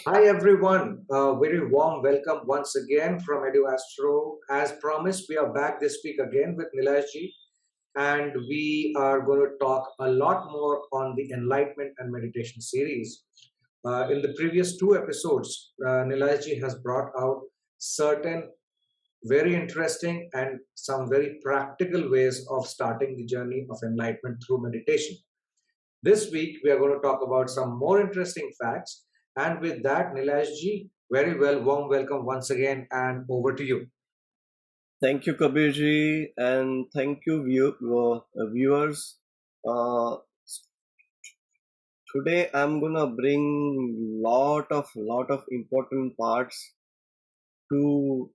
Hi everyone, a very warm welcome once again from Edu-Astro. As promised, we are back this week again with Nilashji, and we are going to talk a lot more on the Enlightenment and Meditation series. In the previous two episodes, Nilashji has brought out certain very interesting and some very practical ways of starting the journey of enlightenment through meditation. This week, we are going to talk about some more interesting facts. And with that, Nilashji, very well, warm welcome once again, and over to you. Thank you, Kabirji, and thank you, viewers. Uh, Today, I'm gonna bring lot of important parts to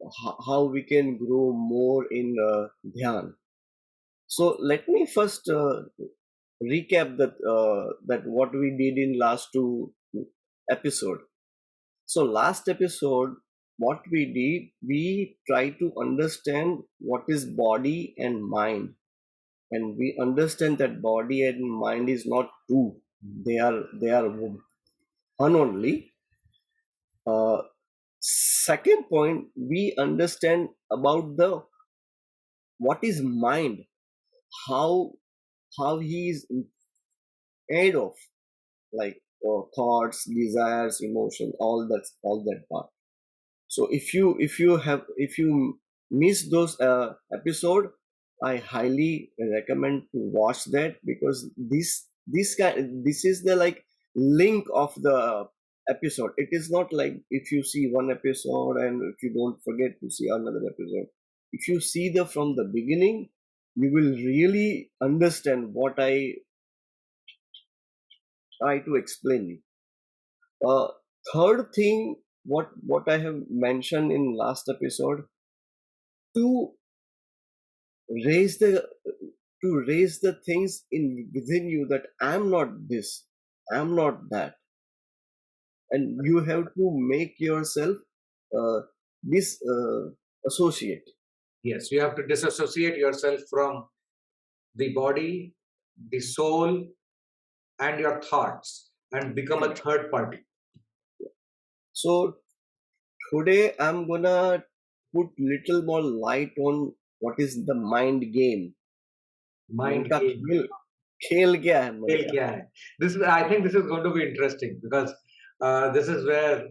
how we can grow more in dhyan. So let me first recap that what we did in last two episode. So last episode, what we did, we try to understand what is body and mind, and we understand that body and mind is not two. They are one only. Second point, we understand about the what is mind, how he is made of, like thoughts, desires, emotion, all that part. So if you miss those episode, I highly recommend to watch that, because this is the like link of the episode. It is not like if you see one episode and if you don't forget to see another episode. If you see the from the beginning, you will really understand what I try to explain you. Uh, Third thing, what I have mentioned in last episode, to raise the raise the things in within you, that I'm not this, I'm not that, and you have to make yourself uh, this associate. Yes, you have to disassociate yourself from the body, the soul, and your thoughts and become a third party. So today I'm gonna put little more light on what is the mind game. मन Mind का game. खेल खेल क्या है मन खेल का. क्या है? This is, I think this is going to be interesting because this is where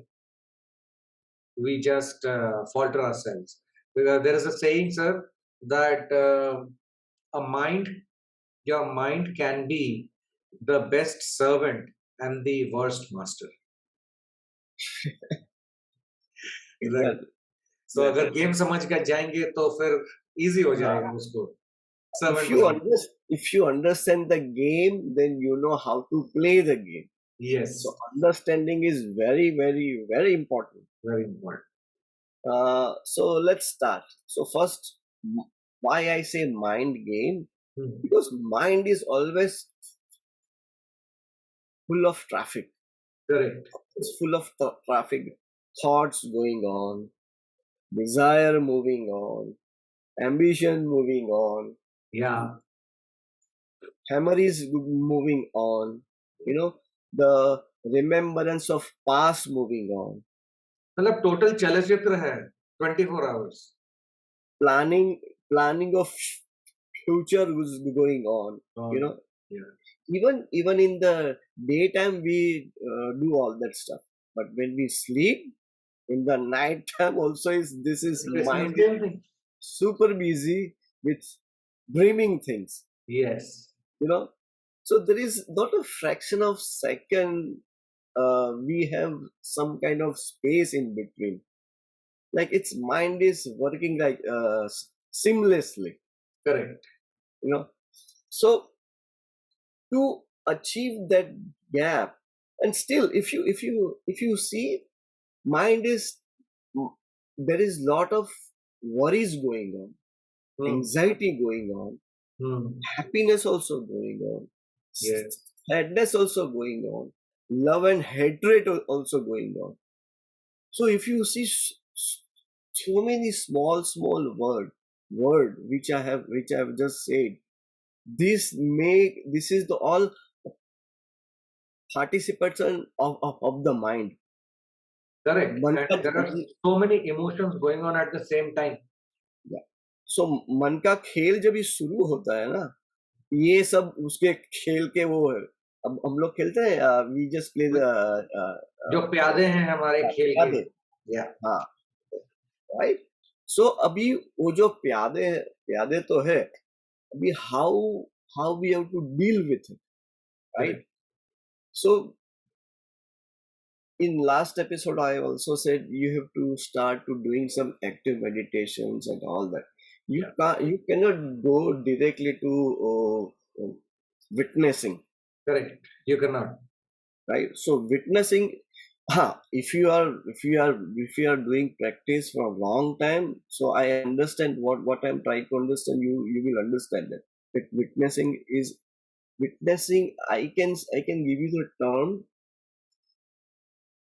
we just falter ourselves. Because there is a saying, sir, that a mind, your mind can be the best servant and the worst master. Right. Exactly. So Exactly. अगर game समझ कर जाएंगे तो फिर easy हो हाँ. जाएगा उसको if servant you banana. under, if you understand the game, then you know how to play the game. So Yes, understanding is very important. very important. So let's start. So first, why I say mind game, Hmm. because mind is always full of traffic. Correct. It's full of traffic, thoughts going on, desire moving on, ambition moving on, Yeah. memories moving on. You know, the remembrance of past moving on, मतलब total चलचित्र है 24 hours. planning of future was going on. Oh, You know, yeah. even in the daytime we do all that stuff, but when we sleep in the night time also, is this is It's the mind is same thing. super busy with dreaming things. Yes. You know, so there is not a fraction of second we have some kind of space in between, like its mind is working like seamlessly. Correct. You know, so to achieve that gap, and still if you see, mind is, there is lot of worries going on, Hmm. anxiety going on, Hmm. happiness also going on, Yes. sadness also going on, love and hatred also going on. So if you see so many small word which I have just said, this is the all participation of the mind. Correct. मन And का there are so many emotions going on at the same time. सो मन का खेल जब ये शुरू होता है ना, ये सब उसके खेल के वो है। अब हम लोग खेलते हैं, वी जस्ट प्ले जो प्यादे हैं हमारे खेल के। प्यादे। या हाँ, राइट। सो अभी वो जो प्यादे प्यादे तो है, अभी how how we have to deal with it, correct right. So in last episode I also said you have to start to doing some active meditations and all that. या You cannot go directly to witnessing, correct you can not right? So witnessing, if you are doing practice for a long time, so I understand what I'm trying to understand. You will understand that witnessing is witnessing. I can give you the term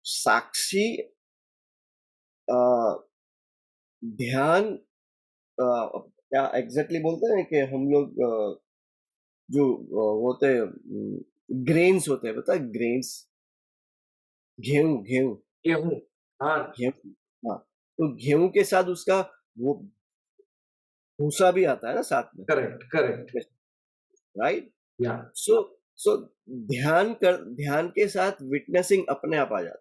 साक्षी ध्यान, क्या exactly बोलते हैं कि हम लोग जो होते हैं ग्रेन्स होते हैं, पता है ग्रेन्स, गेहूं गेहूं गेहूं हाँ गेहूं, हाँ। तो गेहूं के साथ उसका वो भूसा भी आता है ना साथ में, करेक्ट करेक्ट राइट। या सो सो ध्यान के साथ विटनेसिंग अपने आप आ जाता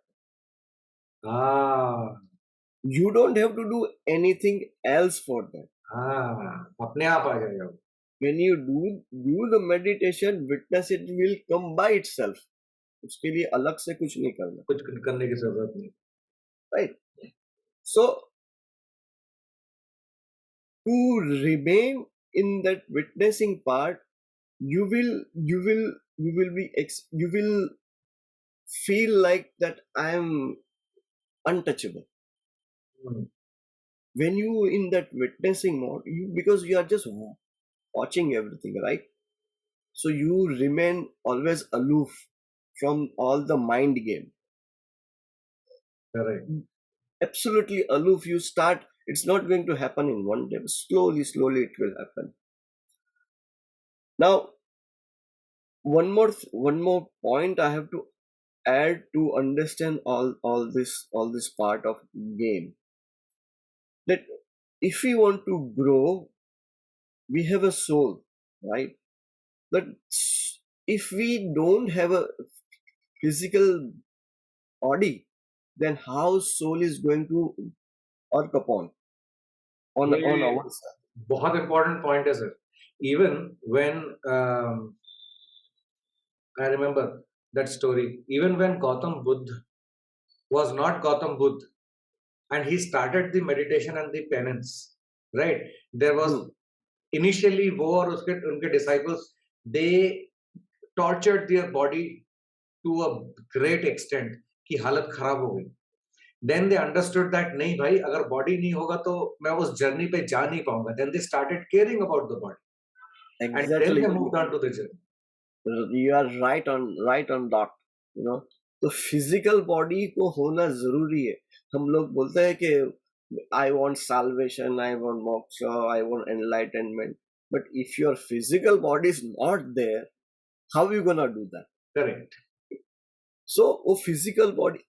हाँ है। You don't have to do anything else for that. हाँ अपने आप आ जाएगा वो। When you do the meditation, witness it will come by itself. उसके लिए अलग से कुछ नहीं करना, कुछ करने की जरूरत नहीं। right? So to remain in that witnessing part, you will feel like that I am untouchable. When you in that witnessing mode, because you are just watching everything, right? So you remain always aloof from all the mind game. Correct Absolutely aloof. You start, it's not going to happen in one day, but slowly it will happen. Now one more point I have to add to understand all this part of game, that if we want to grow, we have a soul, right? But if we don't have a physical body, then how soul is going to work upon on ये our side? बहुत important point है sir. Even when I remember that story, even when Gautam Buddha was not Gautam Buddha and he started the meditation and the penance, right? There was initially वो और उसके उनके disciples, they tortured their body to a great extent कि हालत खराब हो गई। Then they understood that नहीं भाई अगर body नहीं होगा तो मैं उस journey पे जा नहीं पाऊंगा। Then they started caring about the body and then Exactly. they moved on to the journey. You are right on dot, you know. तो फिजिकल बॉडी को होना जरूरी है। हम लोग बोलते हैं कि I want salvation, I want moksha, I want enlightenment, but if your physical body is not there, how you gonna do that? Correct. So वो फिजिकल बॉडी,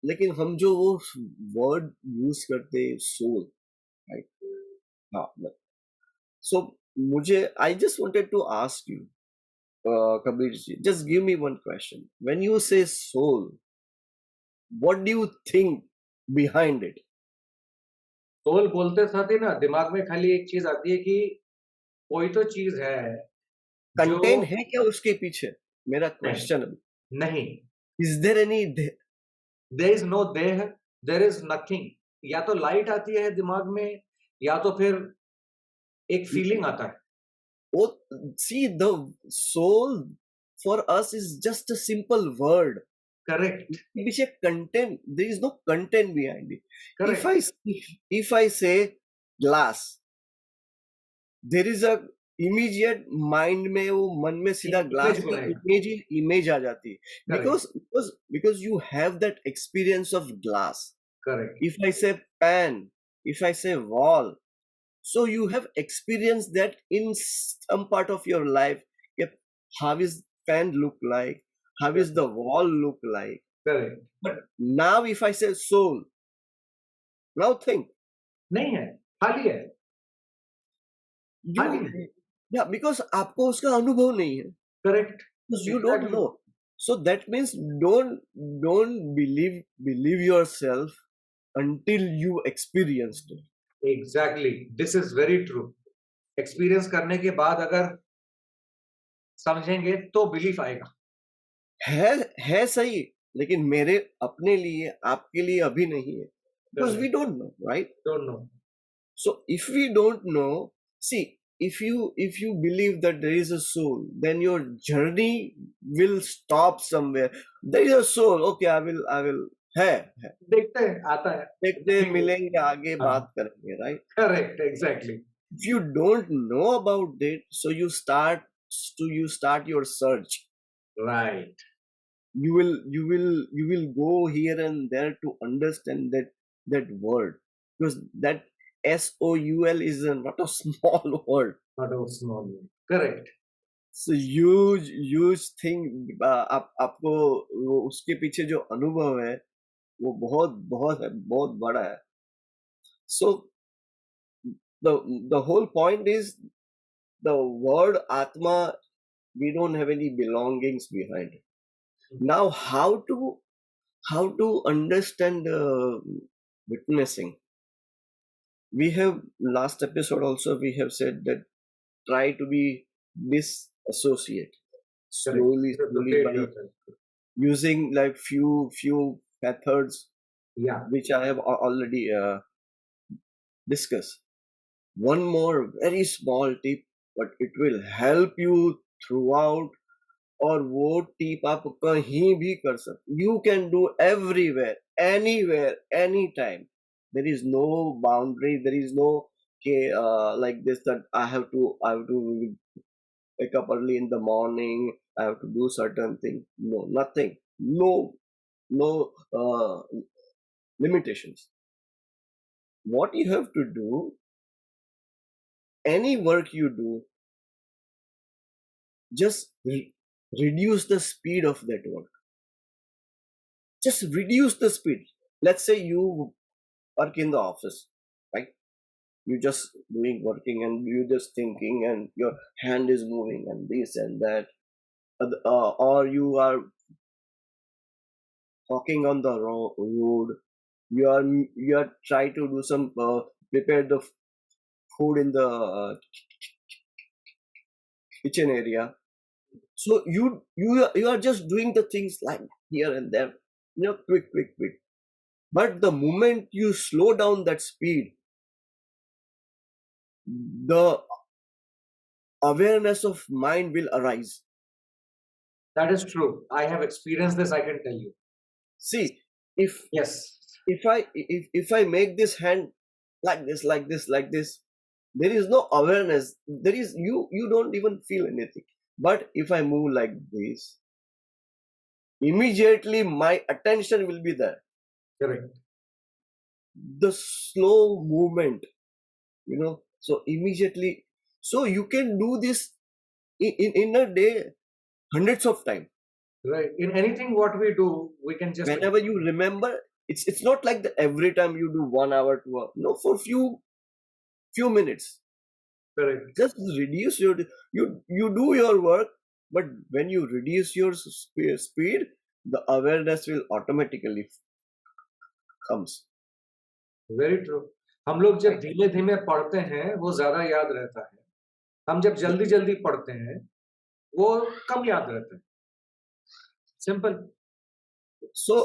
लेकिन हम जो वो वर्ड यूज करते हैं सोल, राइट? हाँ। सो मुझे I just wanted to ask you, Kabir ji, just give me one question. When you say soul, what do you think behind it? Soul बोलते साथ ही ना दिमाग में खाली एक चीज आती है कि कोई तो चीज है जो कंटेंट है क्या उसके पीछे? मेरा नहीं क्वेश्चन नहीं is there any? There is no देह, देयर इज नथिंग। या तो लाइट आती है दिमाग में या तो फिर एक फीलिंग आता है। See, the soul for us is just a simple word. Correct पीछे content, there is no content behind it. Correct If I say glass, there is a immediate mind में, वो मन में सीधा ग्लास इमेज की बनेगा। इमेज आ जाती है, correct because you have that experience of glass. Correct If I say pan, if I say wall, so you have experienced that in some part of your life. Yep. How is fan look like? How is the wall look like? Correct. But now if I say soul, now think नहीं है, खाली है, खाली you, है। yeah, because आपको उसका अनुभव नहीं है, correct, because you don't exactly, know. So that means don't believe yourself until you experienced it. Exactly, this is very true. Experience करने के बाद अगर समझेंगे तो बिलीफ आएगा। है है सही, लेकिन मेरे अपने लिए आपके लिए अभी नहीं है, because we correct, don't know, right? Don't know. So if we don't know, see, if you believe that there is a soul, then your journey will stop somewhere. There is a soul, okay, I will है देखते हैं, आता है, देखते हैं, देखेंगे। मिलेंगे, आगे हाँ, बात करेंगे, right? Correct, exactly. If you don't know about it, so you start your search. Right, You will go here and there to understand that word, because that soul is not a small word. Not a small, correct. So huge thing. आपको वो उसके पीछे जो अनुभव है वो बहुत बहुत है, बहुत बड़ा है. So the whole point is the word atma, we don't have any belongings behind it. Now how to understand witnessing? We have last episode also we have said that try to be disassociate slowly correct, slowly rotate by yourself. using like few methods या, which I have already discussed. One more very small tip, but it will help you throughout. और वो tip आप कहीं भी कर सकते, you can do everywhere, anywhere, anytime. There is no boundary, there is no okay, like this, that I have to wake up early in the morning, I have to do certain things. No, nothing. No limitations. What you have to do, any work you do, just reduce the speed of that work. Just reduce the speed. Let's say you work in the office, right? You just doing working and you just thinking and your hand is moving and this and that. Or you are walking on the road. You are trying to do some prepare the food in the kitchen area. So you are just doing the things like here and there, quick. But the moment you slow down that speed, the awareness of mind will arise. that is true. I have experienced this, I can tell you. See, if Yes, if I make this hand like this, there is no awareness. There is you don't even feel anything. But if I move like this, immediately my attention will be there. correct. The slow movement, so immediately, so you can do this in a day hundreds of times. Right. In anything what we do, we can just Whenever you remember, it's not like the every time you do 1 hour, 2 hour. No, for few minutes. correct. Just reduce you do your work, but when you reduce your speed, the awareness will automatically comes. Very true. हम लोग जब Right? धीमे धीमे पढ़ते हैं वो ज्यादा याद रहता है, हम जब जल्दी जल्दी पढ़ते हैं वो कम याद रहता है। सिंपल। सो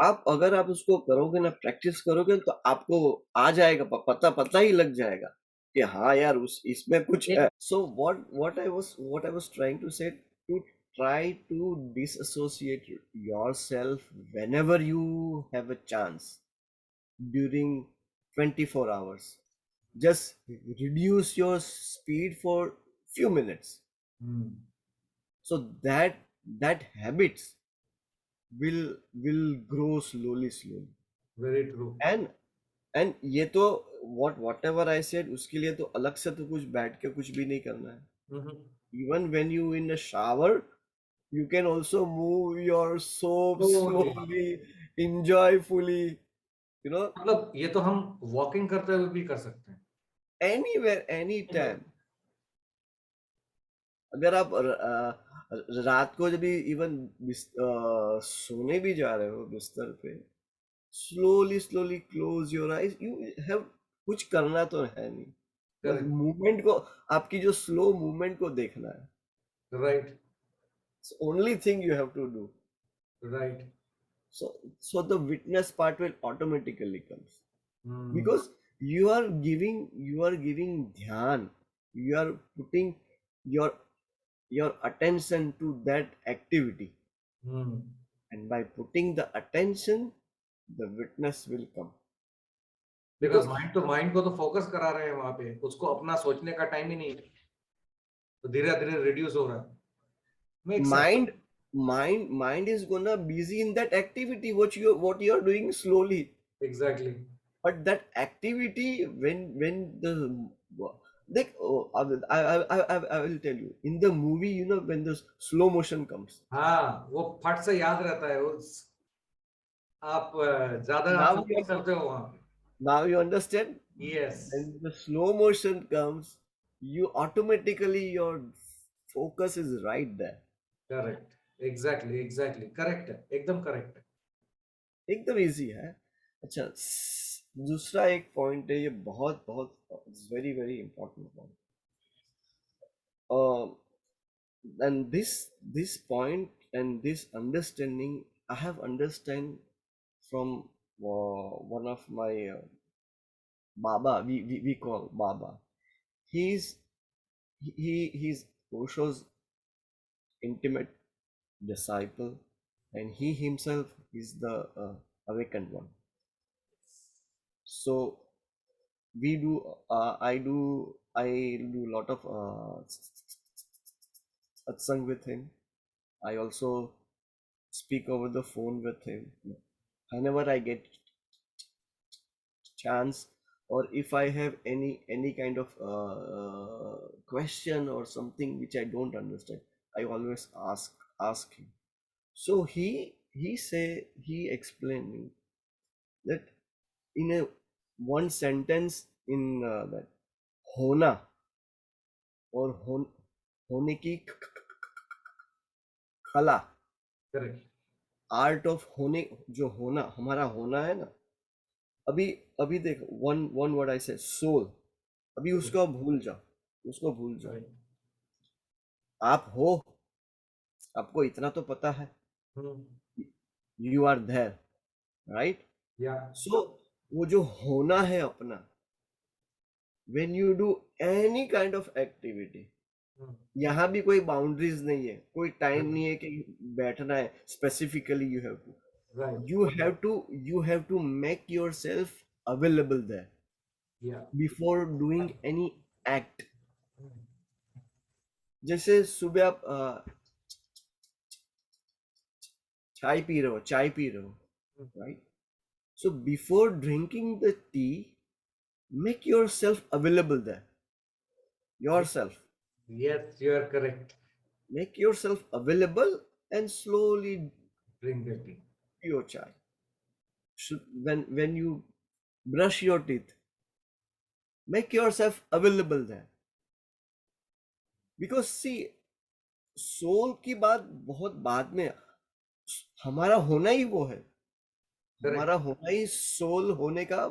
आप अगर आप उसको करोगे ना, प्रैक्टिस करोगे, तो आपको आ जाएगा, पता ही लग जाएगा कि हाँ यार उस इसमें कुछ है. सो what I was trying to say, to try to disassociate yourself whenever you have a chance during 24 hours. Just reduce your speed for few minutes, so that habits will grow slowly. Very true. And ये तो whatever I said, उसके लिए तो अलग से तो कुछ बैठ के कुछ भी नहीं करना है. Even when you in the shower, You can also move your soap Slowly. slowly, enjoy fully, you know, मतलब ये तो हम वॉकिंग करते हुए भी कर सकते हैं। anywhere, anytime. अगर आप रात को जब भी इवन सोने भी जा रहे हो बिस्तर पे, slowly slowly close your eyes, you have, कुछ करना तो है नहीं, बस करेक्ट। मूवमेंट को, आपकी जो स्लो मूवमेंट को देखना है. Right. It's only thing you have to do. Right. So the witness part will automatically comes, hmm. because you are giving dhyan, you are putting your your attention to that activity, hmm. and by putting the attention, the witness will come. Because Because mind को तो focus करा रहे हैं वहां पे, उसको अपना सोचने का टाइम ही नहीं है, तो धीरे धीरे रिड्यूस हो रहा है। Make sense. mind is gonna busy in that activity what you are doing slowly. Exactly. But that activity, when the, like, oh, I will tell you, in the movie, when the slow motion comes, हाँ, वो फट से याद रहता है उस, आप ज्यादा now you फोकस करते हो वहां पे। now you understand. Yes. When the slow motion comes, you automatically, your focus is right there. Correct. Exactly, exactly correct है, एकदम करेक्ट है। एकदम इजी है. अच्छा, दूसरा एक पॉइंट है, ये बहुत बहुत very very important point. And this point and this understanding, I have understand from one of my baba, we call baba. He's Osho's intimate disciple, and he himself is the awakened one. So we do I do a lot of satsang with him. I also speak over the phone with him whenever I get chance, or if I have any kind of question or something which I don't understand, I always ask him. So he explained me that in a one sentence, in that होना और होने की कला, correct. Art of होने, जो होना हमारा होना है ना, अभी अभी देख, वन वन वर्ड आई से सोल, अभी उसको भूल जाओ, उसको भूल जाओ. राइट। आप हो, आपको इतना तो पता है, यू आर देयर, राइट. या। सो वो जो होना है अपना, when you do any kind of activity, यहाँ भी कोई बाउंड्रीज नहीं है, कोई टाइम नहीं है कि बैठना है specifically. Right. you have to make yourself available there या। before doing any act. जैसे सुबह आप चाय पी रहे हो, right? So before drinking the tea, make yourself available there, yourself. Yes, you are correct. Make yourself available and slowly drink the tea. your chai. When you brush your teeth, make yourself available there. Because see, soul की बात बहुत बाद में, हमारा होना ही वो है, हमारा करेक्ट। होना ही सोल होने का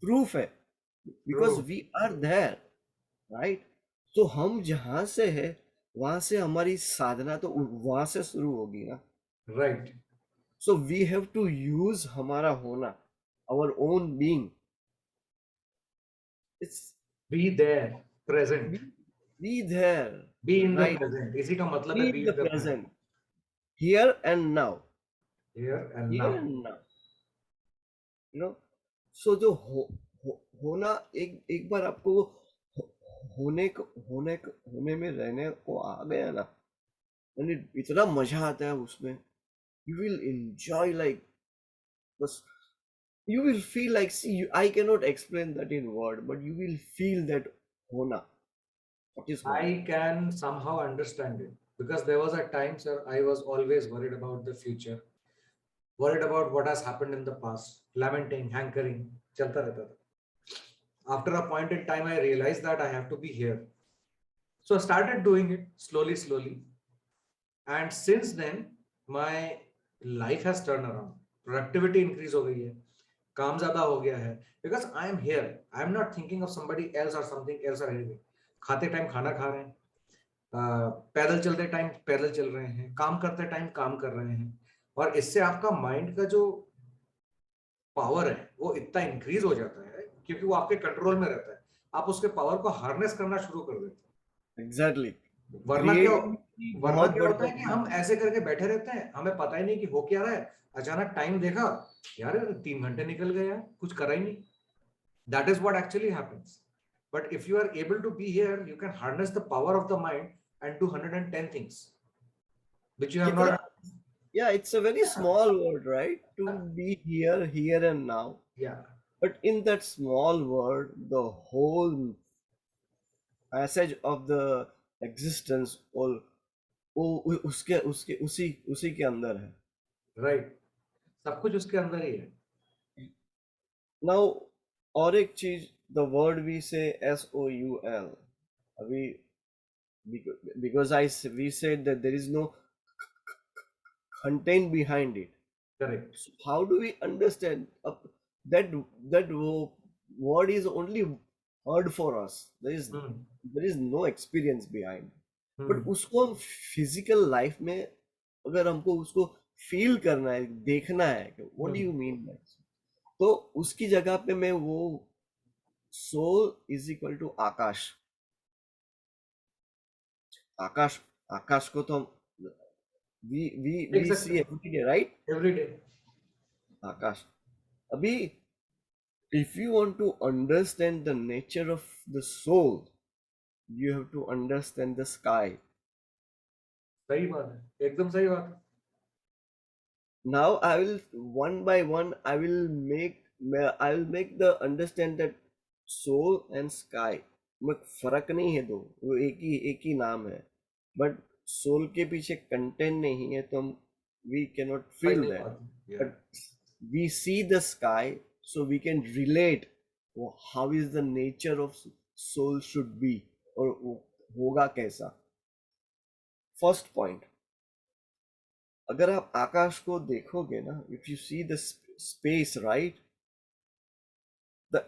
प्रूफ है. True. Because we are there, right. तो हम जहां से है, वहां से हमारी साधना तो वहां से शुरू होगी ना. Right. So we have to use हमारा होना, our own being. It's be there, present. Be there, be in the right. Present, इसी का मतलब बी है in be the in the present. Present, here and now, here and here now. And now, you know. So जो होना, एक बार आपको वो होने में रहने को आ गया ना, यानी इतना मजा आता है उसमें. यू विल एंजॉय, लाइक, बस you will feel like, see, I cannot explain that in word, but you will feel that hona. What is hona? I can somehow understand it. Because there was a time, sir, I was always worried about the future, worried about what has happened in the past, lamenting, hankering, chalta rehta tha. After a point in time, I realized that I have to be here. So I started doing it slowly, slowly. And since then, my life has turned around. Productivity increase हो गई है, काम ज्यादा हो गया है. Because I am here. I am not thinking of somebody else or something else or anything. खाते time खाना खा रहे हैं, पैदल चलते टाइम पैदल चल रहे हैं, काम करते टाइम काम कर रहे हैं. और इससे आपका माइंड का जो पावर है वो इतना इंक्रीज हो जाता है क्योंकि वो आपके कंट्रोल में रहता है. आप उसके पावर को हार्नेस करना शुरू कर देते हैं. एग्जैक्टली. वरना क्या क्रिएटिविटी वरना बहुत क्या बढ़ होता है कि जाती हम है. ऐसे करके बैठे रहते हैं, हमें पता ही नहीं कि हो क्या रहा है. अचानक टाइम देखा, यार 3 घंटे निकल गए यार, कुछ करा ही नहीं. That is what actually happens. But if you are able to be here, you can harness the power of the mind and do 110 things which you have कितना, not. yeah, it's a very small word, right? To be here, here and now. Yeah, But in that small word, the whole passage of the existence all वो उसके उसके उसी उसी के अंदर है. right. सब कुछ उसके अंदर ही है. Now, और एक चीज, the word we say SOUL, अभी because we said that there is no content behind it. Correct. So how do we understand that word is only heard for us? Hmm. There is no experience behind. But Hmm. उसको हम physical life में अगर हमको उसको feel करना है, देखना है कि what do Hmm. You mean by, तो उसकी जगह पे मैं वो soul is equal to akash. Akash akash को तो हम देख वी सकते सी हैं every day, right? Every day. Akash. अभी if you want to understand the nature of the soul, you have to understand the sky. सही बात है, एकदम सही बात है. Now I will one by one I will make the understand that soul and sky में फर्क नहीं है, दो वो एक ही नाम है. बट सोल के पीछे कंटेंट नहीं है, तो हम we cannot भाई feel नहीं that. बात है. Yeah. But we see the sky, so we can relate how is the nature of soul should be, और वो होगा कैसा. फर्स्ट पॉइंट, अगर आप आकाश को देखोगे ना, if you see the space, right, the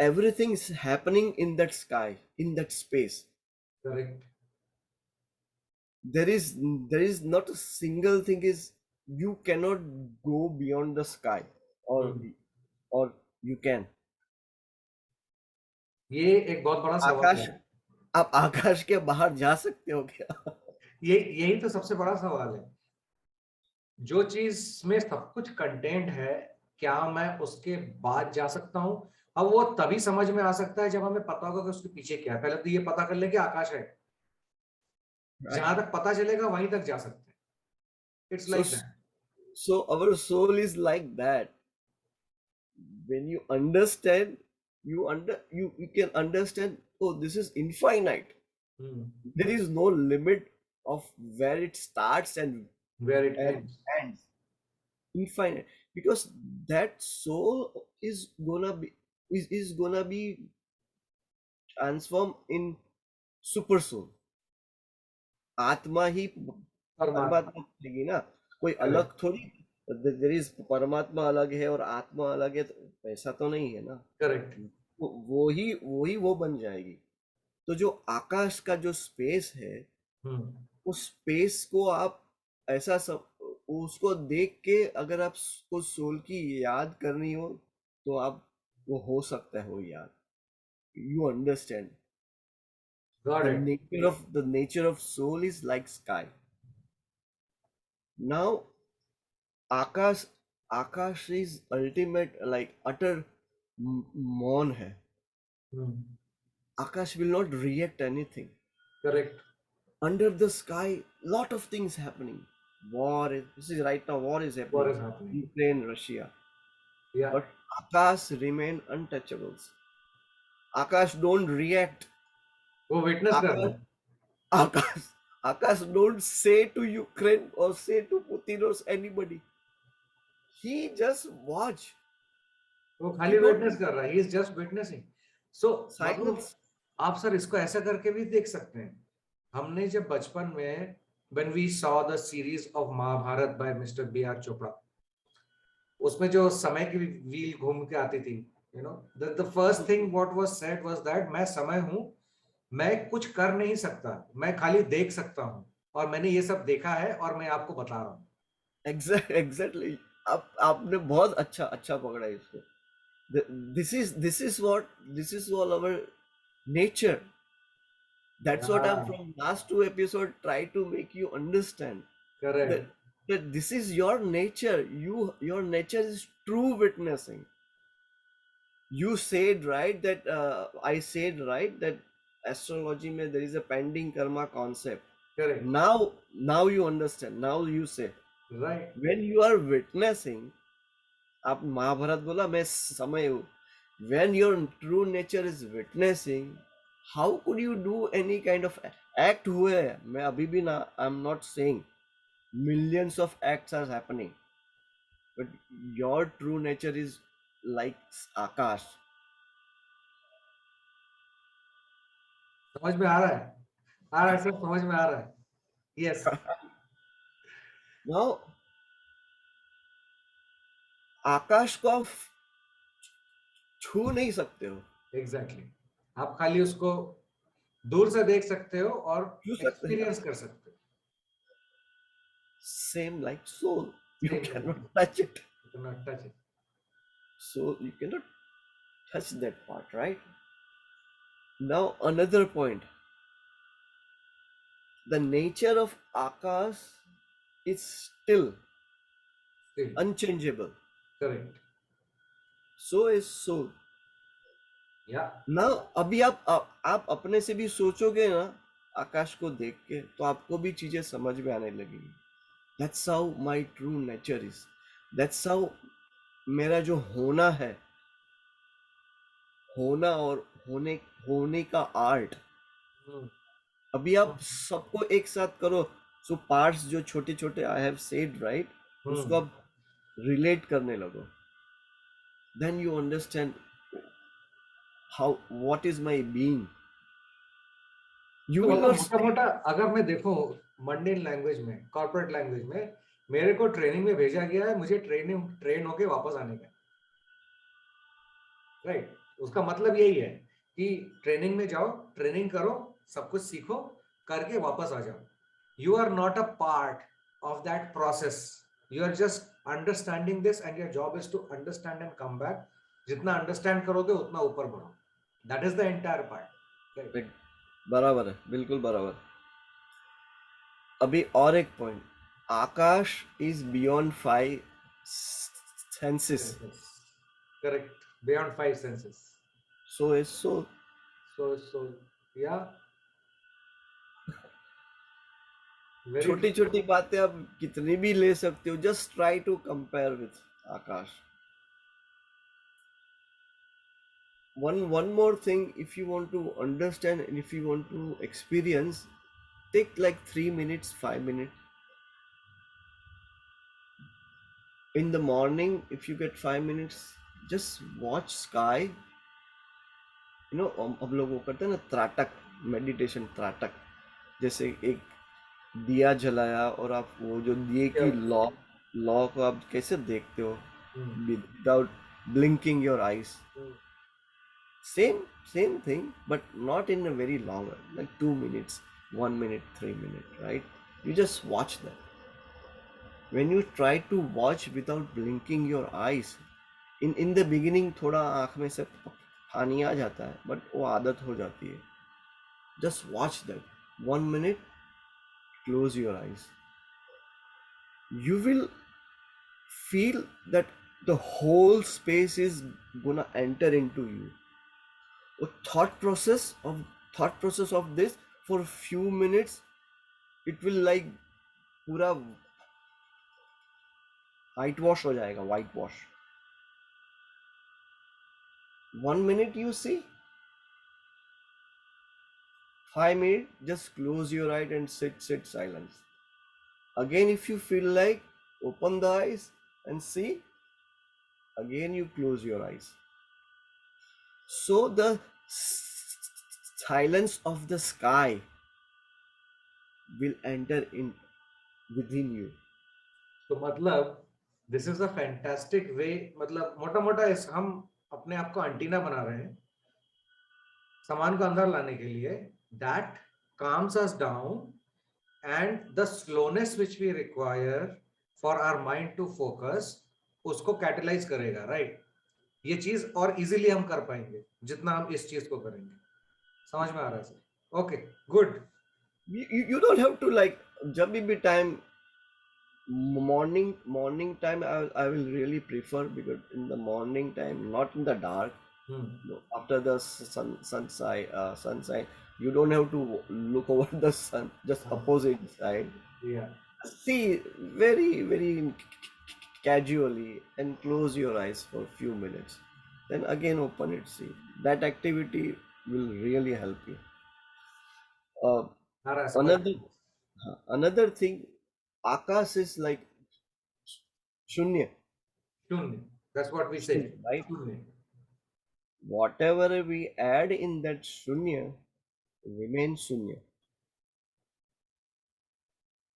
everything is happening in that sky, in that space. Correct. there is there is not a single thing is, you cannot go beyond the sky, or Hmm. or you can. ये एक बहुत बड़ा सवाल आकाश, है. आप आकाश के बाहर जा सकते हो क्या? ये यही तो सबसे बड़ा सवाल है. जो चीज में सब कुछ कंटेंट है, क्या मैं उसके बाद जा सकता हूं? अब वो तभी समझ में आ सकता है जब हमें पता होगा कि उसके पीछे क्या है. पहले तो ये पता कर ले कि आकाश है. Right. जहां तक पता चलेगा वहीं तक जा सकते हैं. It's so like that. so our soul is like that. When you understand, you can understand, oh, this is infinite. There is no limit of where it starts where it and ends. ends. Infinite, because that soul is gonna be transformed in super soul. आत्मा ही परमात्मा. परमात्मा बनेगी ना, कोई अलग correct. थोड़ी. There is परमात्मा अलग है और आत्मा अलग है, तो ऐसा तो नहीं है ना. करेक्ट. वो ही वो बन जाएगी. तो जो आकाश का जो स्पेस है, उस स्पेस को आप ऐसा सब उसको देख के अगर आप को सोल की याद करनी हो, तो आप वो हो सकता है वो याद. You understand got it. the nature of soul is like sky. Now Akash, Akash is ultimate, like utter मौन है. आकाश will not react anything. Correct. Under the sky, lot of things happening. This is right now, war is what happening, is happening. Ukraine, Russia. या. But Akash remain untouchables. Akash don't react. वो witness कर रहा Akash, है. Akash, Akash, don't say to Ukraine or say to Putin or anybody. He just watch. वो He खाली don't witness कर रहा है, ही इज जस्ट विटनेसिंग. सो मतलब silence. आप सर इसको ऐसा करके भी देख सकते हैं. हमने जब बचपन में when we saw the series of Mahabharat by Mr. B.R. Chopra, उसमें जो समय की व्हील घूम के आती थी, you know, the first thing what was said was that मैं समय हूं, मैं कुछ कर नहीं सकता, मैं खाली देख सकता हूं, और मैंने ये सब देखा है और मैं आपको बता रहा हूं. Exactly. आप आपने बहुत अच्छा अच्छा पकड़ा इसको. This is all our nature. That's what I'm Yeah, from last two episodes try to make you understand that correct, that this is your nature. Your nature is true witnessing. You said right that I said right that astrology mein there is a pending karma concept. correct, Now you understand. Now you say right. when you are witnessing, आप महाभारत बोला मैं समय हूँ. When your true nature is witnessing, how could you do any kind of act हुए हैं? मैं अभी भी ना, I'm not saying millions of acts are happening, but your true nature is like Akash. समझ में आ रहा है, आ रहा है सर, समझ में आ रहा है. यस, Now आकाश को आप छू नहीं सकते हो. एग्जैक्टली. आप खाली उसको दूर से देख सकते हो और छू सकते हैं आप. एक्सपीरियंस कर सकते हो. Same like soul, you same like cannot touch it. You can not touch it. So you cannot touch that part, right? Now another point. The nature of Akash is still still, unchangeable. Correct. So is soul. या, ना अभी आप अपने से भी सोचोगे ना आकाश को देख के तो आपको भी चीजें समझ में आने लगेगी. That's how my true nature is. That's how मेरा जो होना है, होना और होने का आर्ट. अभी आप सबको एक साथ करो. सो पार्ट्स जो छोटे छोटे आई हैव सेड राइट, उसको आप रिलेट करने लगो. Then you understand how what is my being. You तो will मतलब not मोटा say मोटा अगर मैं देखूं मंडेन लैंग्वेज में, कॉर्पोरेट लैंग्वेज में, मेरे को ट्रेनिंग में भेजा गया है, मुझे ट्रेन होके वापस आने का. राइट, उसका मतलब यही है कि ट्रेनिंग में जाओ, ट्रेनिंग करो, सब कुछ सीखो, करके वापस आ जाओ. You are not a part of that process, you are just understanding this and your job is to understand and come back. जितना अंडरस्टैंड करोगे उतना ऊपर बढ़ो. That is the entire part. बराबर है, बिल्कुल बराबर. अभी और एक point. Akash is beyond 5 senses. Correct, beyond 5 senses. So is soul. So yeah, very छोटी true. छोटी बातें आप कितनी भी ले सकते हो. Just try to compare with akash. One more thing, if you want to understand and if you want to experience, take like 3 minutes, 5 minutes in the morning. If you get 5 minutes, just watch sky. हम लोग वो करते हैं ना त्राटक, meditation त्राटक. जैसे एक दिया जलाया और आप वो जो दिए की Yeah. लॉ लॉ को आप कैसे देखते हो Hmm. Without blinking your eyes. Hmm. Same thing, but not in a very long like 2 minutes, 1 minute, 3 minute, right? You just watch that. When you try to watch without blinking your eyes, in the beginning थोड़ा आँख में से पानी आ जाता है, but वो आदत हो जाती है. Just watch that. 1 minute, close your eyes. You will feel that the whole space is gonna enter into you. A thought process of this for a few minutes, it will like पूरा white wash हो जाएगा. White wash. 1 minute you see, 5 minutes, just close your eyes and sit silence. Again, if you feel like, open the eyes and see. Again, you close your eyes. So the silence of the sky will enter in within you. तो मतलब this is a fantastic वे, मतलब मोटा मोटा इस हम अपने आप को एंटीना बना रहे हैं सामान को अंदर लाने के लिए, that calms us down, and the slowness which we require for our mind to focus उसको कैटलाइज करेगा, राइट? ये चीज और इजीली हम कर पाएंगे जितना हम इस चीज को करेंगे. समझ में आ रहा है sir? Okay, good. You don't have to like jab bhi time morning time I will really prefer, because in the morning time, not in the dark, no, after the sunset, you don't have to look over the sun, just opposite side. Yeah. See very casually and close your eyes for a few minutes, then again open it. See, that activity will really help you. uh, आ रहा है, समझ another another thing, Akash is like shunya. शून्य. That's what we से. Shunya, right? शून्य. Whatever we add in that shunya remains shunya.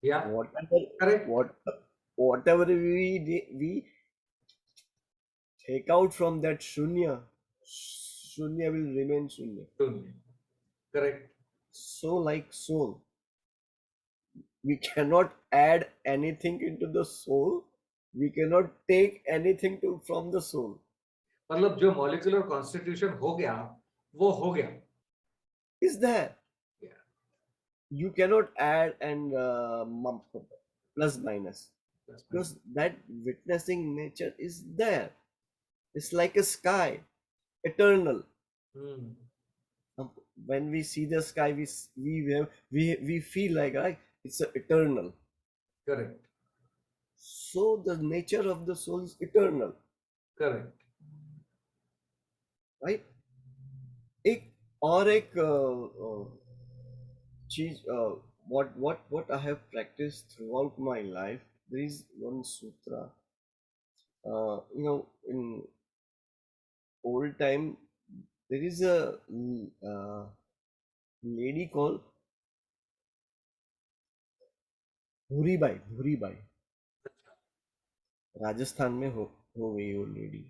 या. Whatever correct. what whatever we take out from that shunya, shunya will remain shunya. शून्य. Correct. So like soul, we cannot add anything into the soul. We cannot take anything from the soul. मतलब जो molecular constitution हो गया वो हो गया. Is there? Yeah. You cannot add and plus minus, That's my. because that witnessing nature is there. It's like a sky, eternal. When we see the sky, we feel like, right, it's eternal. Correct. So the nature of the soul is eternal, Correct. right? एक और एक चीज, what I have practiced throughout my life, there is one sutra. In old time, there is a lady called Bhuri Bai. Rajasthan में हो गई वो lady.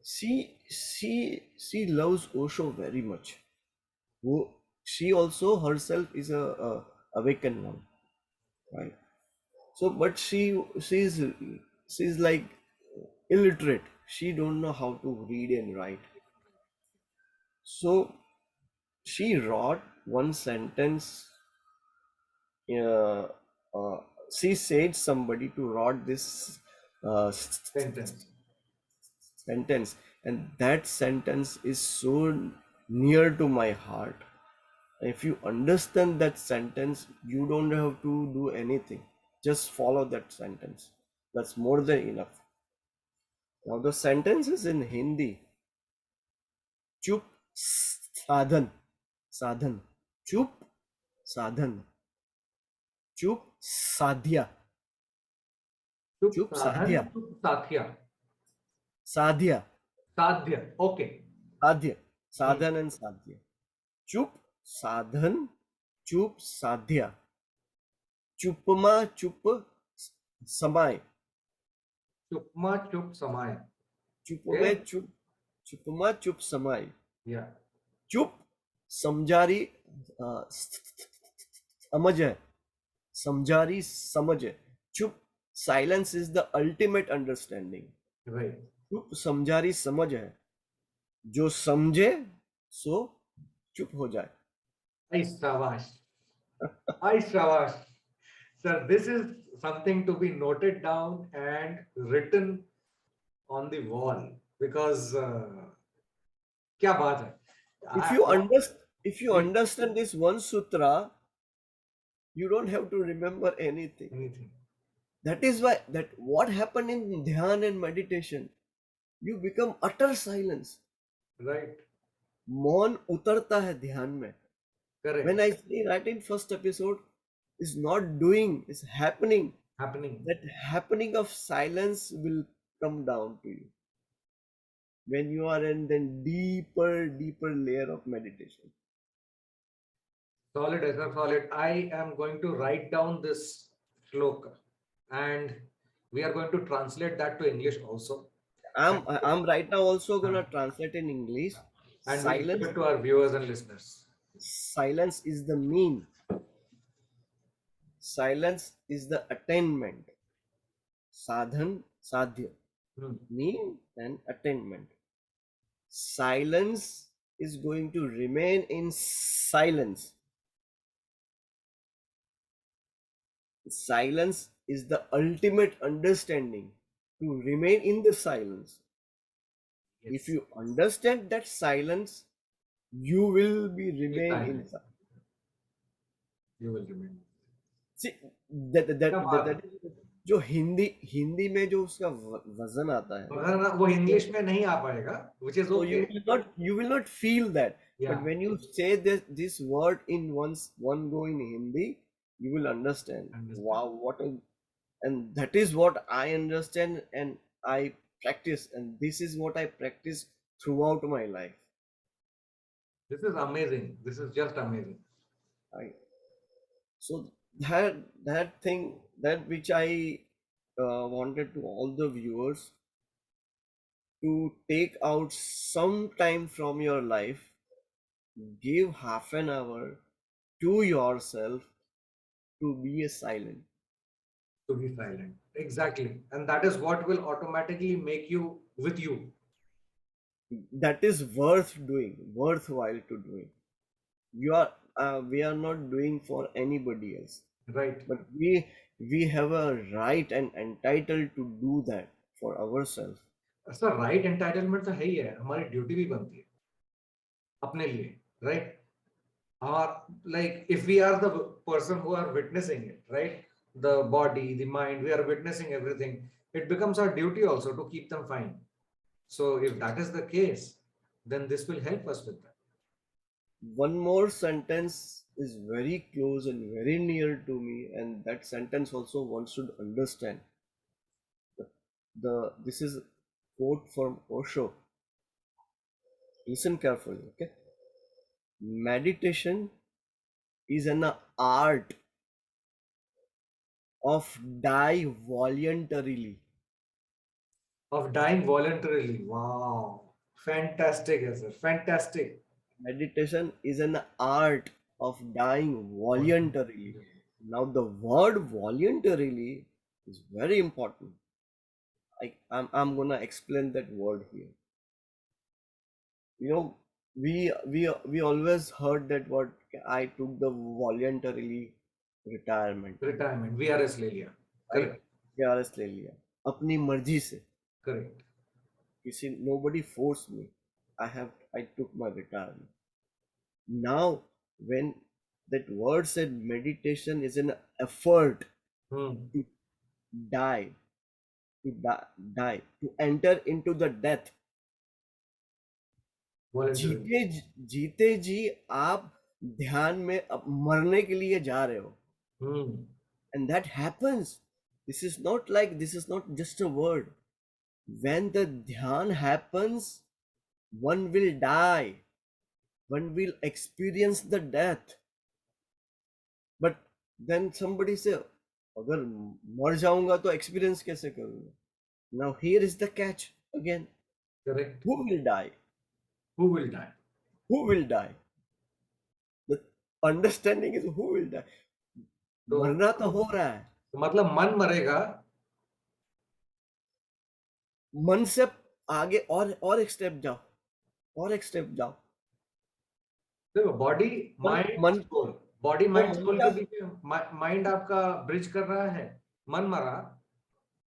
She loves Osho very much. She also herself is a awakened one, right? So, but she's like illiterate. She don't know how to read and write. So she wrote one sentence. Uh, uh, she said somebody to write this Sentence. sentence, and that sentence is so near to my heart. If you understand that sentence, you don't have to do anything. Just follow that sentence. That's more than enough. Now the sentence is in Hindi. Chup sadhan. Sadhan. Chup sadhan. Chup sadhya. चुप Chup साधन, sadhya. चुप साथिया. Sadhya. साध्य. Okay. Sadhya. Sadhan and sadhya. Chup sadhan. Chup sadhya. Chupma chup samay. चुपमा चुप समय. Chupme chup. Chupma chup samay. या. Chup samjhari samajhay. Samjhari samajhay. Chup, silence is the ultimate understanding. Right. चुप समझारी समझ है, जो समझे सो चुप हो जाए. आई शाबाश. आई शाबाश. Sir, this is something to be noted down and written on the wall, because क्या बात है. If you understand this one sutra, you don't have to remember anything. Anything. That is why that what happened in dhyan and meditation, you become utter silence. Right. मौन उतरता है ध्यान में. Correct. When I say right in first episode, is not doing, is happening. Happening. That happening of silence will come down to you when you are in then deeper layer of meditation. Solid, sir, solid. I am going to write down this shloka and we are going to translate that to English also. And, I'm right now also uh, gonna translate in English. and we'll give Silence, it to our viewers and listeners. silence is the mean. Silence is the attainment. Sadhan, sadhya, Hmm. mean and attainment. Silence is going to remain in silence. Silence is the ultimate understanding to remain in the silence. If Yes. you understand that silence, you will be Be remain in silent. silence. You will remember. See, that that क्या that, बात that है? is जो हिंदी में जो उसका वजन आता है ना, अगर ना वो इंग्लिश में नहीं आ पाएगा, which is so okay. you will not feel that. But Yeah, when you say this word in one go in Hindi, you will understand. understand. Wow, and that is what I understand and I practice, and this is what I practice throughout my life. This is amazing. This is just amazing. I, so that thing that which I wanted to all the viewers to take out some time from your life, give half an hour to yourself to be a silent. To be silent. Exactly. And that is what will automatically make you with you. That is worth doing, worthwhile to doing. You are we are not doing for anybody else, Right. but we have a right and entitled to do that for ourselves. Sir right entitlement तो है ही है हमारी duty भी बनती है अपने लिए right our like if we are the person who are witnessing it right the body the mind we are witnessing everything it becomes our duty also to keep them fine so if that is the case then this will help us with that One more sentence is very close and very near to me, and that sentence also one should understand. The this is quote from Osho. Listen carefully, okay? Meditation is an art of die voluntarily. of dying voluntarily wow fantastic yes sir fantastic Meditation is an art of dying voluntarily. Now the word voluntarily is very important. I'm gonna explain that word here. You know, we always heard that word. I took the voluntarily retirement, retirement vrs ले लिया right? correct KRS ले लिया अपनी मर्जी से. correct किसी nobody forced me. I took my retirement. Now when that word said meditation is an effort hmm to die, die, to enter into the death. voluntarily जीते जीते जी आप ध्यान में अब मरने के लिए जा रहे हो, hmm and that happens. This is not just a word. When the dhyan happens, one will die, one will experience the death. But then somebody say, अगर मर जाऊंगा तो experience कैसे करूंगा? Now here is the catch again. correct Who will die? who will die Who will die? The understanding is who will die. तो मरना तो हो रहा है. मतलब मन मरेगा मन से आगे और एक स्टेप जाओ, और एक स्टेप जाओ. देखो बॉडी मन माइंड मन सोल बॉडी वो माइंड मन सोल का के बीच में माइंड आपका ब्रिज कर रहा है मन मरा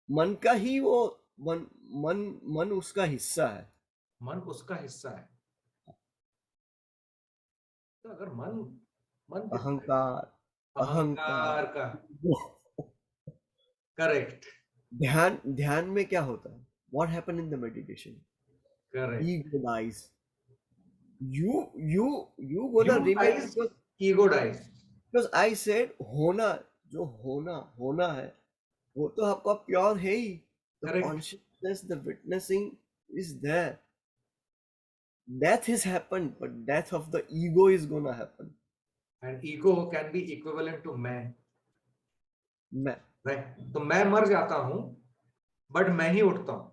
मन का ही वो मन मन मन उसका हिस्सा है. मन उसका हिस्सा है तो अगर मन मन किसका है अहंकार, अहंकार. अहंकार का वो करेक्ट ध्यान ध्यान में क्या होता है? What happened in the meditation? Correct Ego dies. You you gonna remain guys because ego dies. Because I said होना, जो होना होना है वो तो आपका प्योर है ही. The correct. Consciousness, the witnessing is there. Death has happened, but death of the ego is gonna happen. And ego can be equivalent to मैं। मैं. तो मैं मर जाता हूं, बट मैं ही उठता हूं।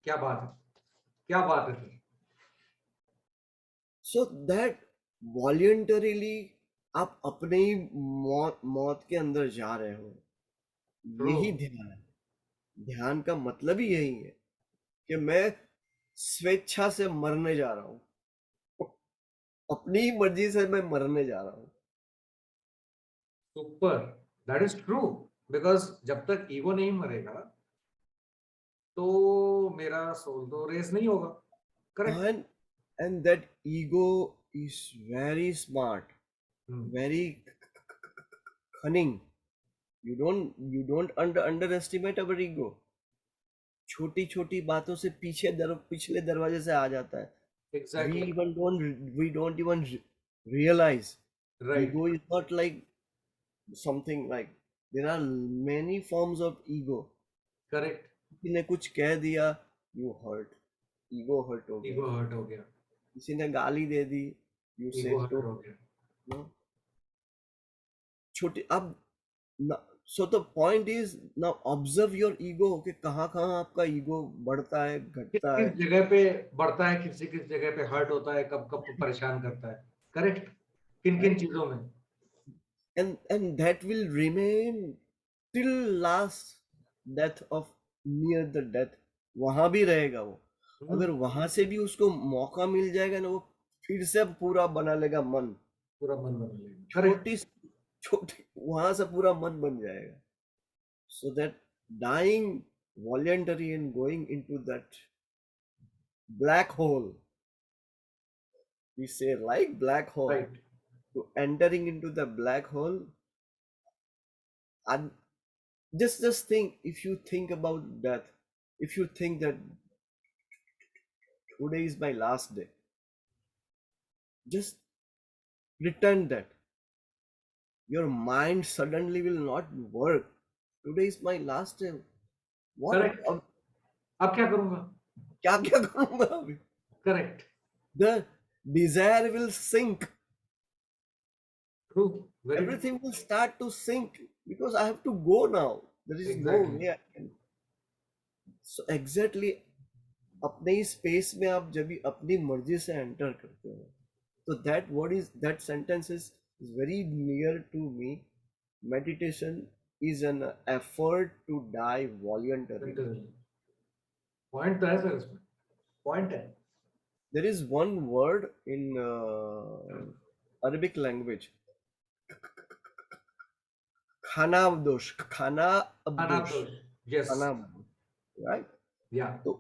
क्या बात है, क्या बात है फिर। So that voluntarily आप अपने ही मौत मौत के अंदर जा रहे हो. ट्रू। यही ध्यान है. ध्यान का मतलब ही यही है कि मैं स्वेच्छा से मरने जा रहा हूँ. अपनी ही मर्जी से मैं मरने जा रहा हूँ. Super. That is true. Because जब तक ईगो नहीं मरेगा तो मेरा सोल तो रेस नहीं होगा। Correct. And and that ego is very smart, very cunning. You don't underestimate our ego. छोटी छोटी बातों से पिछले दरवाजे से आ जाता है. we exactly. even don't we don't even realize. Right. Ego is not like something like, there are many forms of ego. Correct. किसी ने कुछ कह दिया, you hurt, ego hurt हो गया. ईगो हर्ट हो गया। किसी ने गाली दे दी, you ego said hurt to हो गया। no. छोटी अब so the point is now observe your ego कि कहाँ कहाँ आपका ईगो बढ़ता है, किस घटता किस है. जगह पे बढ़ता है, किसी किस जगह पे हर्ट होता है, कब कब परेशान करता है। करेक्ट। किन किन राइट. चीजों में। And that will remain till last death of, near the death. वहां भी रहेगा वो. हम्म, अगर वहां से भी उसको मौका मिल जाएगा ना, वो फिर से पूरा बना लेगा मन. पूरा मन बदल लेगा। करेक्ट। छोटी छोटी वहां से पूरा मन बन जाएगा. So that dying voluntary and going into that black hole, we say like black hole, right. to entering into the black hole. And just think, if you think about death, if you think that today is my last day, just pretend that your mind suddenly will not work. Today is my last day. What correct. अब अब क्या करूंगा। क्या क्या करूंगा अभी. Correct. The desire will sink. True. Very true. Everything will start to sink because I have to go now. There is no exactly. way I can. So exactly अपने ही space में आप जब भी अपनी मर्जी से एंटर करते हो, तो that word is, that sentence is very near to me. Meditation is an effort to die voluntarily. Point तो है सर इसमें। पॉइंट है। There is one word in Arabic language, खाना अबदोश, खाना अबदोश, अनातोष। यस। खाना, राइट. या। तो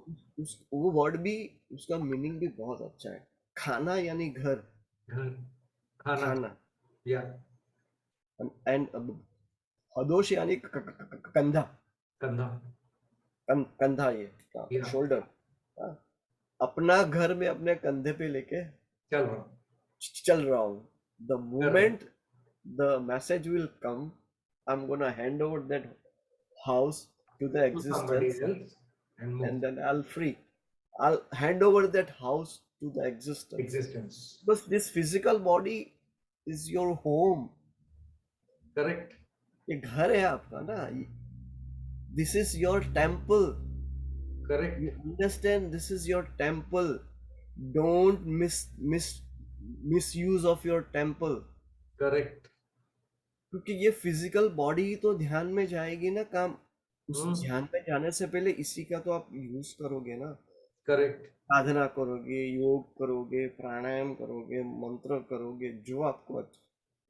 वो वर्ड भी, उसका मीनिंग भी बहुत अच्छा है. खाना यानी घर, घर। खाना। खाना. या। एंड हदोश यानी कंधा. कंधा। कंधा ये या। शोल्डर. अपना घर में अपने कंधे पे लेके चल रहा हूँ। चल रहा हूँ. The correct. Moment the message will come, I'm gonna hand over that house to the to somebody existence, else and move. and then I'll hand over that house to the existence. Existence. Because this physical body is your home. Correct. ये घर है आपका ना. This is your temple. Correct. You understand? This is your temple. Don't misuse of your temple. Correct. क्योंकि ये physical body तो ध्यान में जाएगी ना काम. उस हम्म। ध्यान में जाने से पहले इसी का तो आप यूज करोगे ना. करेक्ट। साधना करोगे, योग करोगे, प्राणायाम करोगे, मंत्र करोगे, जो आपको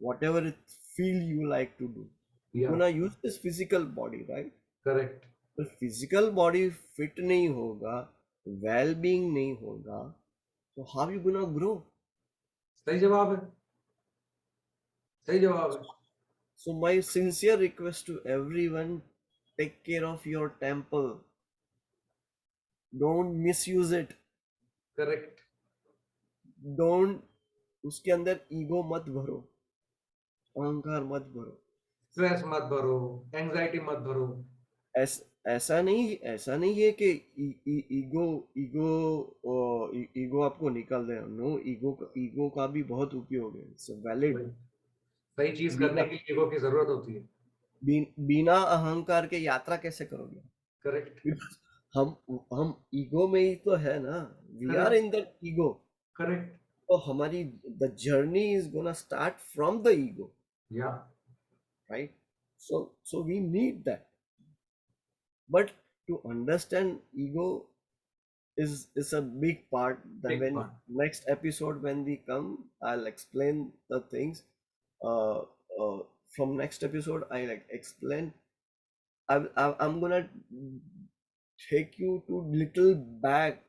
whatever it feel you like to do, you या। Gonna use this physical body, right. Correct. तो फिजिकल बॉडी फिट नहीं होगा, वेल बीइंग नहीं होगा, तो हाउ यू गोना ग्रो. सही जवाब है। सही जवाब है। So my sincere request to everyone, take care of your temple. Don't misuse it. Correct. Don't उसके अंदर ईगो मत भरो, अहंकार मत भरो। स्ट्रेस मत भरो, एंजाइटी मत भरो। ऐस, ऐसा नहीं है कि ईगो ईगो ईगो आपको निकाल दे। नो, ईगो का भी बहुत उपयोग है, इट्स वैलिड। वही, सही चीज करने बिना के लिए ईगो की जरूरत होती है। बिना अहंकार के यात्रा कैसे करोगे? करेक्ट। Because हम ईगो में ही तो है ना, we are correct. In that ego. Correct. तो हमारी the journey is gonna start from the ego, yeah. Right? So we need that, but to understand ego is a big part. That big when part. next episode when we come, I'll explain the things. uh, uh from next episode I like explain. I'm gonna take you to little back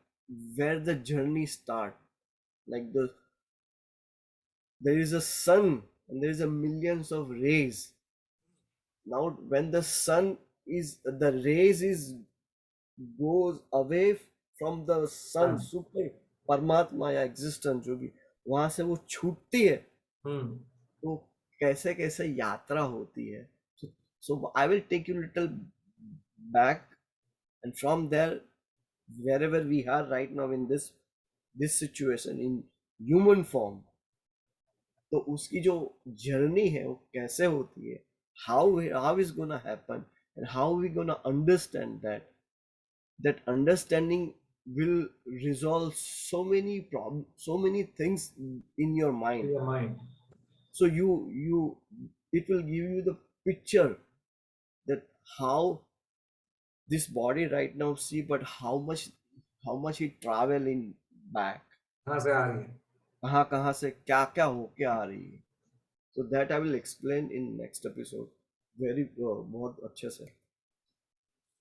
where the journey start. Like there is a sun and there is a millions of rays. Now when the sun is the rays is goes away from the sun, super परमात्मा या existence जो भी, वहां से वो छूटती है, हम्म। तो कैसे कैसे यात्रा होती है. So I will take you little back, and from there, wherever we are right now in this situation in human form, तो उसकी जो जर्नी है वो कैसे होती है, how is gonna happen, and how we gonna understand that understanding will resolve so many problems, so many things in your mind. Your mind. So you it will give you the picture that how this body right now see, but how much it travel in back, कहाँ से आ रही है? कहाँ कहाँ से क्या क्या होके आ रही है. So that I will explain in next episode very बहुत अच्छे से.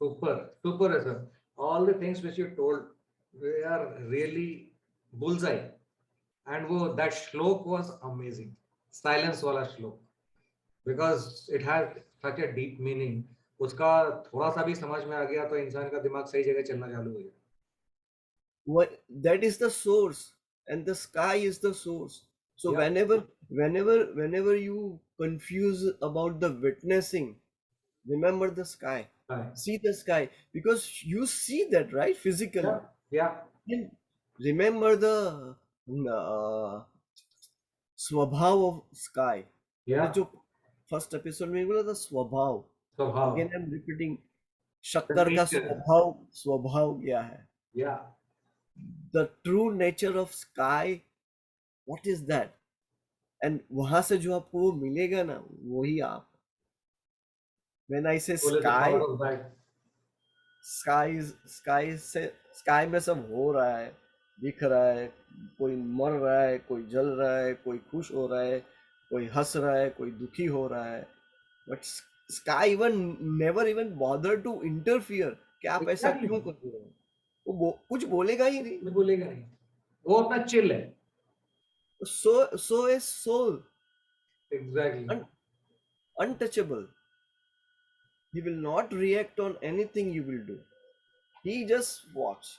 सुपर, सुपर है sir. All the things which you told, they are really bullseye. And वो that shloka was amazing, silence वाला shloka, because it has such a deep meaning. उसका थोड़ा सा भी समझ में आ गया तो इंसान का दिमाग सही जगह चलना चालू हो जाए। What, that is the source, and the sky is the source. So या। whenever you confuse about the witnessing, remember the sky. See the sky, because you see that, right, या। physically. या। And remember the uh, स्वभाव of sky. या। मैंने जो first episode में बोला था स्वभाव, स्वभाव। Again I am repeating, the शक्कर का नेचर। स्वभाव स्वभाव क्या है? या। The true nature of sky, what is that? And वहां से जो आपको वो मिलेगा ना, वही आप. When I say बोले the sky, thought of that. Sky में सब हो रहा है, दिख रहा है. कोई मर रहा है, कोई जल रहा है, कोई खुश हो रहा है, कोई हंस रहा है, कोई दुखी हो रहा है. But sky even never even bother to interfere कि आप ऐसा एग्जैक्टली। क्यों कर रहे हो. वो कुछ बोलेगा ही नहीं. बोलेगा नहीं, वो अपना चिल है। So is soul, exactly. untouchable. He will not react on anything you will do. He just watch.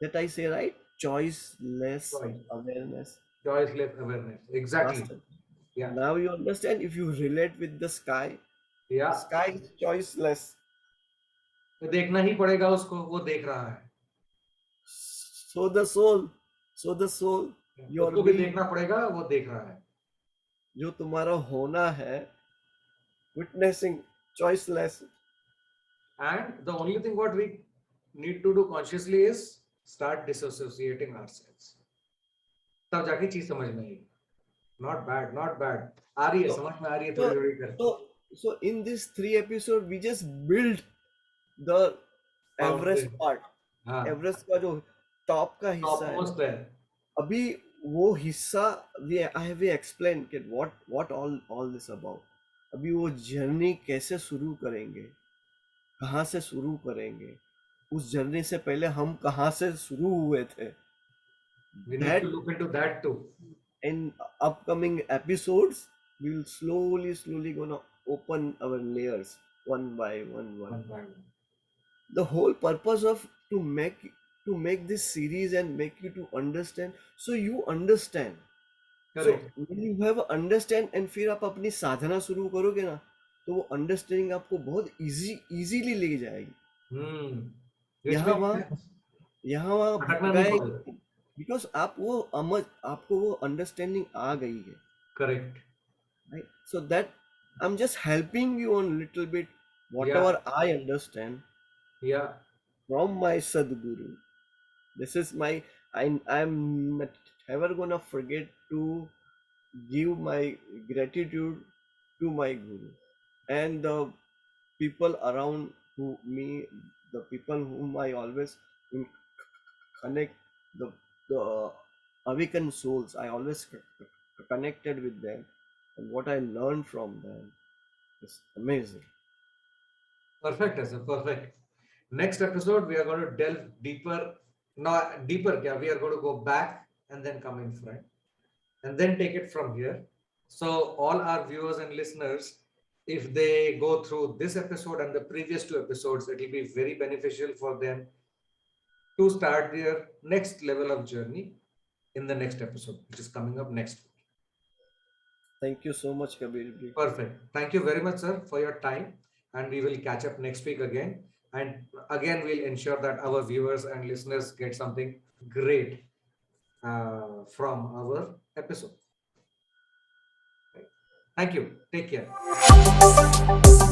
That I say, right? Choiceless choice, awareness. Choiceless awareness, exactly. Master. या। Now you understand, if you relate with या। the sky is choiceless. तो देखना ही पड़ेगा उसको, वो देख रहा है। So the soul, so the soul, your उसको भी being, देखना पड़ेगा, वो देख रहा है। जो तुम्हारा होना है, witnessing, choiceless. And the only thing what we need to do consciously is start disassociating ourselves, तब जाके चीज समझ में आएगी। Not bad, not bad. आ रही है, So, समझ में आ रही है थोड़ी so, थोड़ी कर। so in this 3 episode, we just build the Everest foundation. part. हाँ। एवरेस्ट का जो टॉप का टॉप हिस्सा है ना, मोस्ट है। अभी वो हिस्सा वी आई हैव एक्सप्लेन कि व्हाट ऑल दिस अबाउट. अभी वो जर्नी कैसे शुरू करेंगे, कहाँ से शुरू करेंगे, उस जर्नी से पहले हम कहाँ से शुरू हुए थे. We need to that look into that too. In upcoming episodes we will slowly gonna open our layers one by one. One by one. The whole purpose of to make this series and make you to understand, so you understand. So Correct. when you have understand and फिर आप अपनी साधना शुरू करोगे ना, तो वो understanding आपको बहुत इजीली ले जाएगी। Hmm. Which यहाँ makes वहाँ sense. यहाँ वहाँ भटकना नहीं भटकाए, पड़ेगा. बिकॉज आप वो आपको वो अंडरस्टैंडिंग आ गई है, Correct. right? So that I'm just helping you on little bit Yeah. whatever I understand Yeah. from my Sadguru. This is my I'm not ever gonna forget to give my gratitude to my Guru and the people around who me, the people whom I always connect, the awakened souls. I always connected with them, and what I learned from them is amazing. Perfect, Asif. Perfect. Next episode, we are going to delve deeper. Not deeper, yeah. We are going to go back and then come in front and then take it from here. So, all our viewers and listeners, if they go through this episode and the previous two episodes, it will be very beneficial for them to start their next level of journey in the next episode, which is coming up next week. Thank you so much, Kabir ji. Perfect. Thank you very much, sir, for your time. And we will catch up next week again. And again, we'll ensure that our viewers and listeners get something great from our episode. Right. Thank you. Take care.